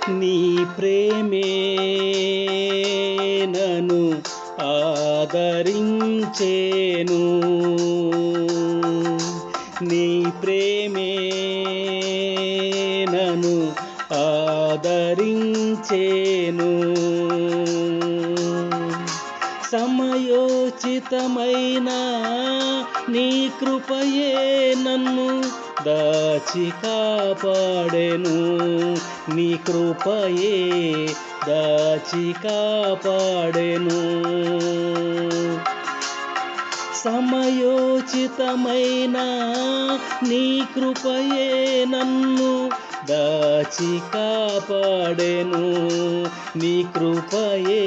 నీ ప్రేమే నన్ను ఆదరించేను, నీ ప్రేమే నన్ను ఆదరించేను. సమయోచితమైన నీ కృపయే నన్ను దాచి కాపాడెను, నీ కృపయే దాచి కాపాడెను. సమయోచితమైన నీ కృపయే నన్ను దాచి కాపాడెను, నీ కృపయే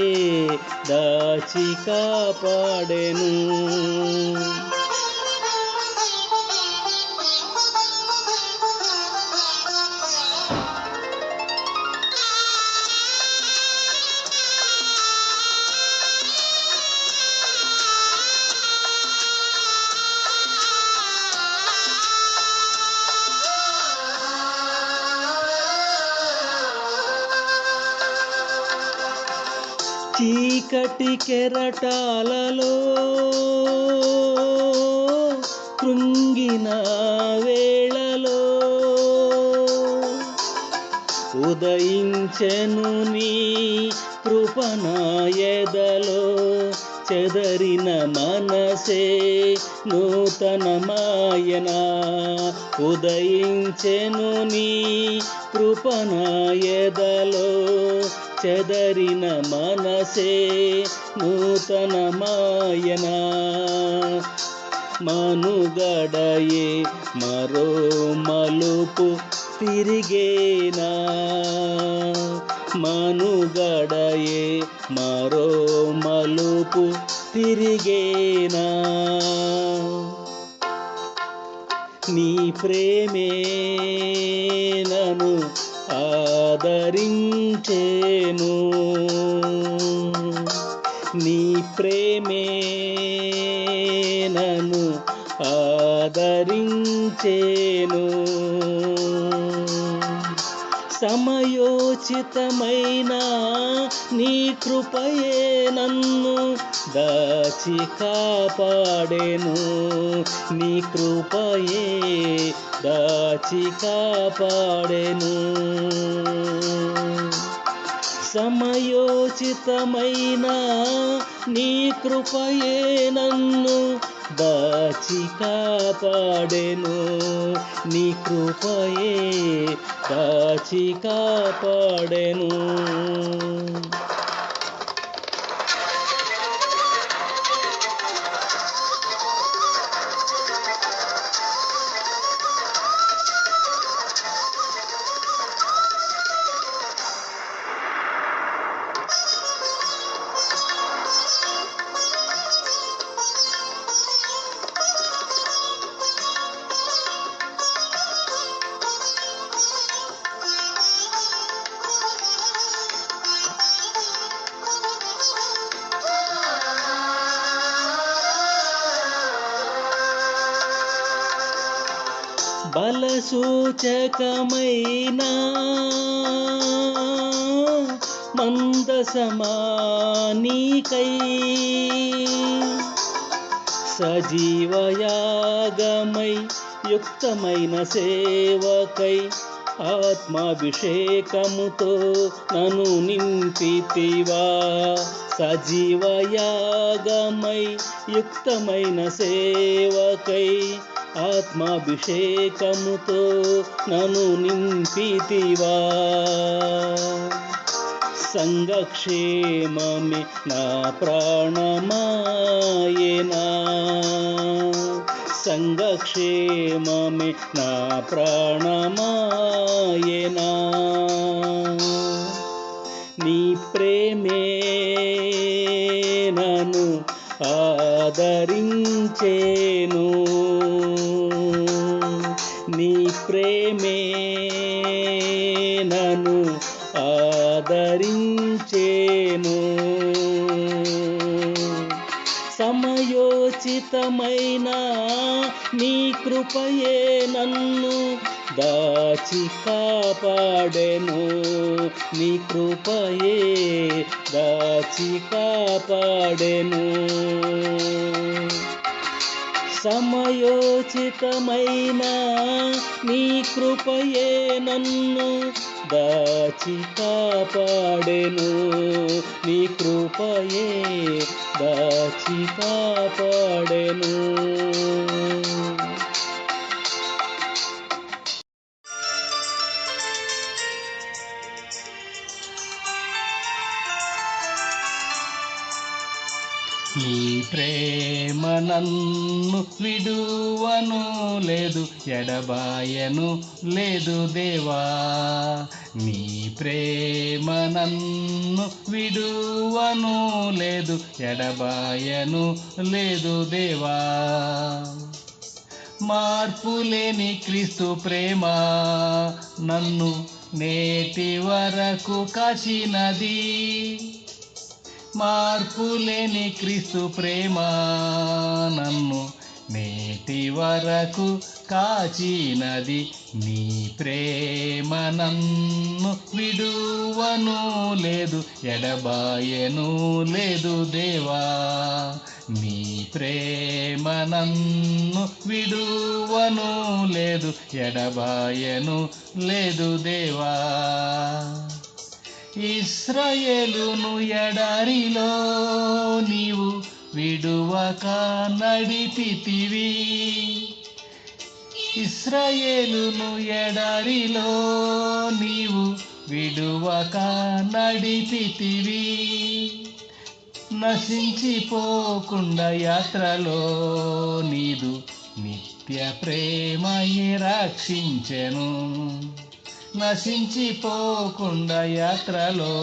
దాచి కాపాడెను. చీకటి కెరటాలలో కృంగిన వేళలో ఉదయించెను నీ కృప నా ఎదలో, చెదరిన మనసే నూతనమాయనా. ఉదయించెను నీ కృప నా ఎదలో, చెదరిన మనసే నూతనమాయనా. మనుగడయే మరో మలుపు తిరిగేనా, మనుగడయే మరో మలుపు తిరిగేనా. నీ ప్రేమే నన్ను ఆదరించేను, నీ ప్రేమే నన్ను ఆదరించేను. సమయోచితమైన నీ కృపయే నన్ను దాచి కాపాడెను, నీ కృపయే దాచి కాపాడెను. సమయోచితమైన నీ కృపయే నన్ను దాచి కాపాడెను, నీ కృపయే దాచి కాపాడెను. బలసూచకమైన మందసమానికై సజీవయాగమై యుక్తమైన సేవకై ఆత్మాభిషేకముతో నన్ను నింపితివా. సజీవయాగమై యుక్తమైన సేవకై ఆత్మాభిషేకముతో నన్ను నింపితివా. సంఘక్షేమమే నా ప్రాణమాయనా, సంఘక్షేమమే నా ప్రాణమాయనా. నీ ప్రేమే నన్ను ఆదరించేను, నీ ప్రేమే నన్ను ఆదరించేను. సమయోచితమైన సమయోచితమైన నీ కృపయే నన్ను దాచి కాపాడెను. నీ కృపయే దాచి కాపాడెను. సమయోచితమైన నీ కృపయే నన్ను దాచి కాపాడెను. నీ కృపయే దాచి కాపాడెను. నీ ప్రేమ నన్ను విడువను లేదు, ఎడబాయను లేదు దేవా. నీ ప్రేమ నన్ను విడువను లేదు, ఎడబాయను లేదు దేవా. మార్పులేని క్రీస్తు ప్రేమ నన్ను నేటి వరకు కాచినది. మార్పులేని క్రీస్తు ప్రేమ నన్ను నేటి వరకు కాచినది. నీ ప్రేమ నన్ను విడువను లేదు, ఎడబాయను లేదు దేవా. నీ ప్రేమ నన్ను విడువను లేదు, ఎడబాయను లేదు దేవా. ఇశ్రాయేలును ఎడారిలో నీవు విడువక నడిపితివి. ఇశ్రాయేలును ఎడారిలో నీవు విడువక నడిపితివి. నశించిపోకుండా యాత్రలో నీదు నిత్య ప్రేమయే రక్షించెను. నశించిపోకుండా యాత్రలో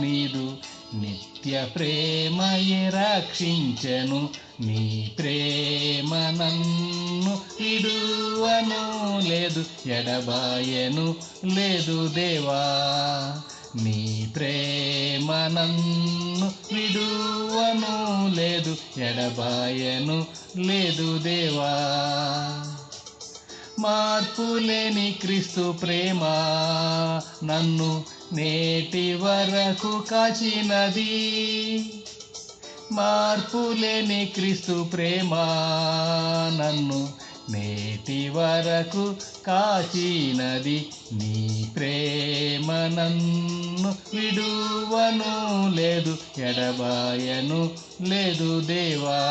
నీదు నిత్య ప్రేమయే రక్షించెను. నీ ప్రేమ నన్ను విడువను లేదు, ఎడబాయను లేదు దేవా. నీ ప్రేమ నన్ను విడువను లేదు, ఎడబాయను లేదు దేవా. మార్పులేని క్రీస్తు ప్రేమ నన్ను నేటి వరకు కాచినది. మార్పులేని క్రీస్తు ప్రేమ నన్ను నేటి వరకు కాచినది. నీ ప్రేమ నన్ను విడువను లేదు, ఎడబాయను లేదు దేవా.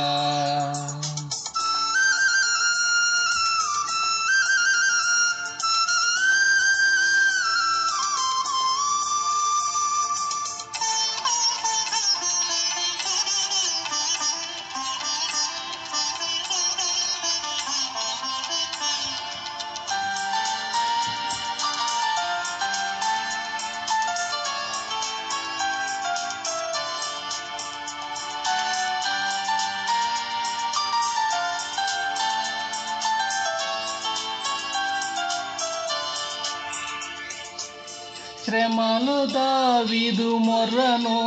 శ్రమలో దావీదు మొర్రను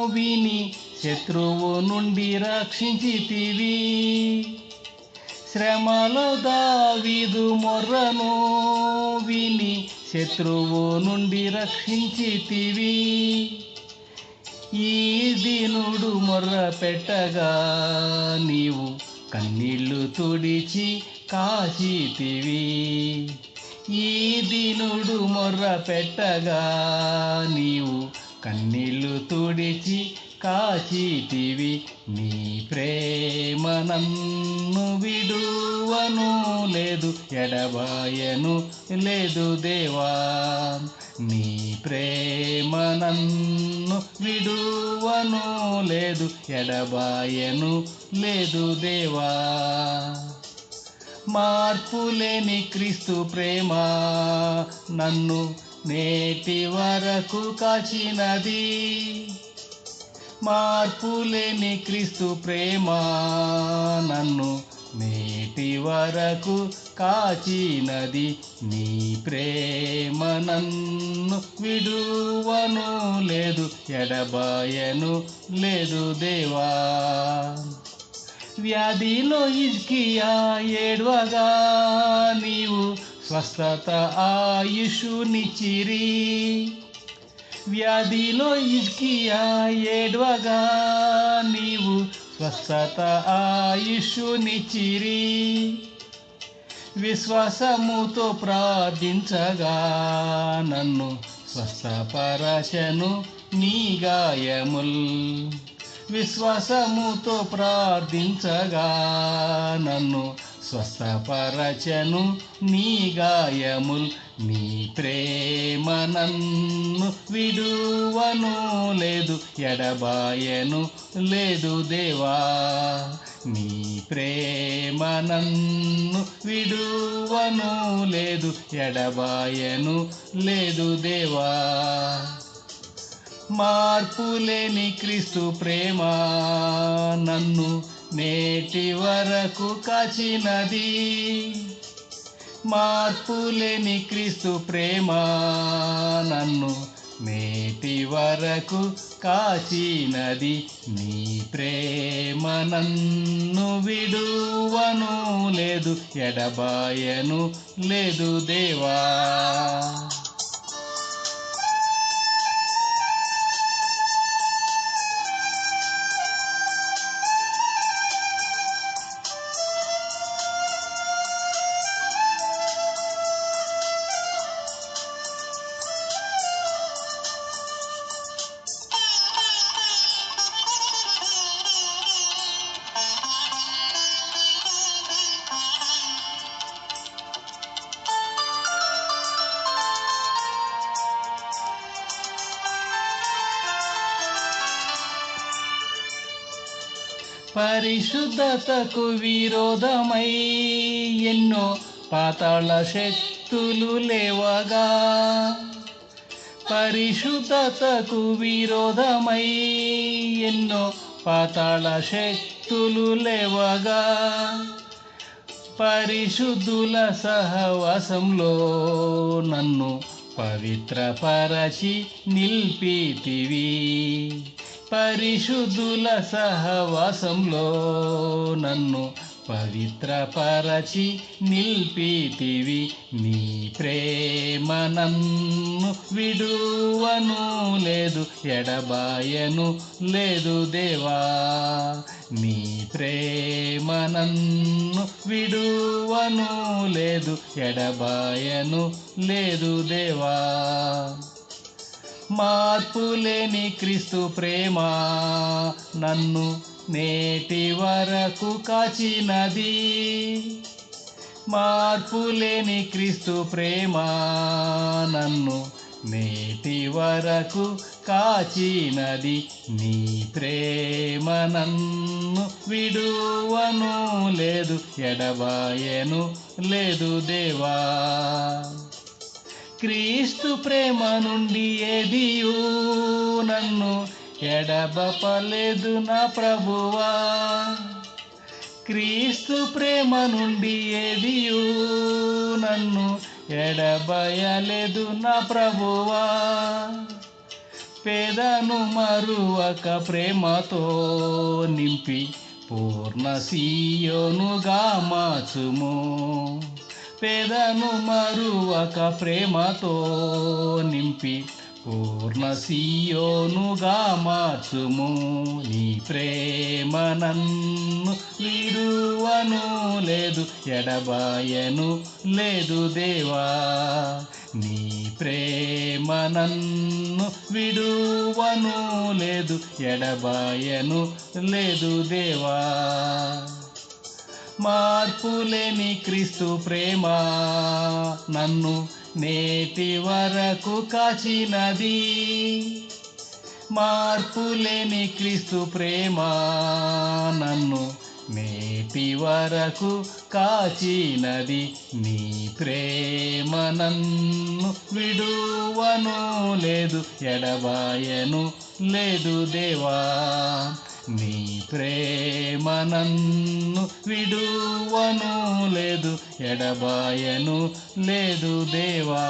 విని శత్రువు నుండి రక్షించితివి. శ్రమలో దావీదు మొర్రను విని శత్రువు నుండి రక్షించితివి. ఈ దీనుడు మొర్ర పెట్టగా నీవు కన్నీళ్లు తుడిచి కాచితివి. ఈ దీనుడు మొర్ర పెట్టగా నీవు కన్నీళ్లు తుడిచి కాచితివి. నీ ప్రేమ నన్ను విడువను లేదు, ఎడబాయను లేదు దేవా. నీ ప్రేమ నన్ను విడువను లేదు, ఎడబాయను లేదు దేవా. మార్పులేని క్రీస్తు ప్రేమ నన్ను నేటి వరకు కాచినది. మార్పులేని క్రీస్తు ప్రేమ నన్ను నేటి వరకు కాచినది. నీ ప్రేమ నన్ను విడువను లేదు, ఎడబాయను లేదు దేవా. వ్యాధిలో హిజ్కియా ఏడ్వగా నీవు స్వస్థత ఆయుషునిచ్చిరి. వ్యాధిలో హిజ్కియా ఏడ్వగా నీవు స్వస్థత ఆయుషునిచ్చిరి. విశ్వాసముతో ప్రార్థించగా నన్ను స్వస్థపరచను నీ గాయముల్. విశ్వాసముతో ప్రార్థించగా నన్ను స్వస్థపరచను నీ గాయముల్. నీ ప్రేమ నన్ను విడువను లేదు, ఎడబాయను లేదు దేవా. నీ ప్రేమ నన్ను విడువను లేదు, ఎడబాయను లేదు దేవా. మార్పులేని క్రీస్తు ప్రేమ నన్ను నేటి వరకు కాచినది. మార్పులేని క్రీస్తు ప్రేమ నన్ను నేటి వరకు కాచినది. నీ ప్రేమ నన్ను విడువను లేదు, ఎడబాయను లేదు దేవా. పరిశుద్ధతకు విరోధమై ఎన్నో పాతాళ శక్తులు లేవగా. పరిశుద్ధతకు విరోధమై ఎన్నో పాతాళ శక్తులు లేవగా. పరిశుద్ధుల సహవాసంలో నన్ను పవిత్రపరచి నిల్పితివి. పరిశుద్ధుల సహవాసంలో నన్ను పవిత్రపరచి నిల్పితివి. నీ ప్రేమ నన్ను విడువను లేదు, ఎడబాయను లేదు దేవా. నీ ప్రేమ నన్ను విడువను లేదు, ఎడబాయను లేదు దేవా. మార్పులేని క్రీస్తు ప్రేమ నన్ను నేటి వరకు కాచినది. మార్పులేని క్రీస్తు ప్రేమ నన్ను నేటి వరకు కాచినది. నీ ప్రేమ నన్ను విడువను లేదు, ఎడబాయను లేదు దేవా. క్రీస్తు ప్రేమ నుండి ఏదియు నన్ను ఎడబపలేదు నా ప్రభువా. క్రీస్తు ప్రేమ నుండి ఏదియు నన్ను ఎడబయలేదు నా ప్రభువా. పేదను మరువక ప్రేమతో నింపి పూర్ణ సీయోనుగా మార్చుము. పేదను మరువక ప్రేమతో నింపి పూర్ణ సీయోనుగా మార్చుము. నీ ప్రేమ నన్ను విడువను లేదు, ఎడబాయను లేదు దేవా. నీ ప్రేమ నన్ను విడువను లేదు, ఎడబాయను లేదు దేవా. మార్పులేని క్రీస్తు ప్రేమ నన్ను నేటి వరకు కాచినది. మార్పులేని క్రీస్తు ప్రేమ నన్ను నేటి వరకు కాచినది. నీ ప్రేమ నన్ను విడువను లేదు, ఎడబాయను లేదు దేవా. నీ ప్రేమ నన్ను విడువను లేదు, ఎడబాయను లేదు దేవా.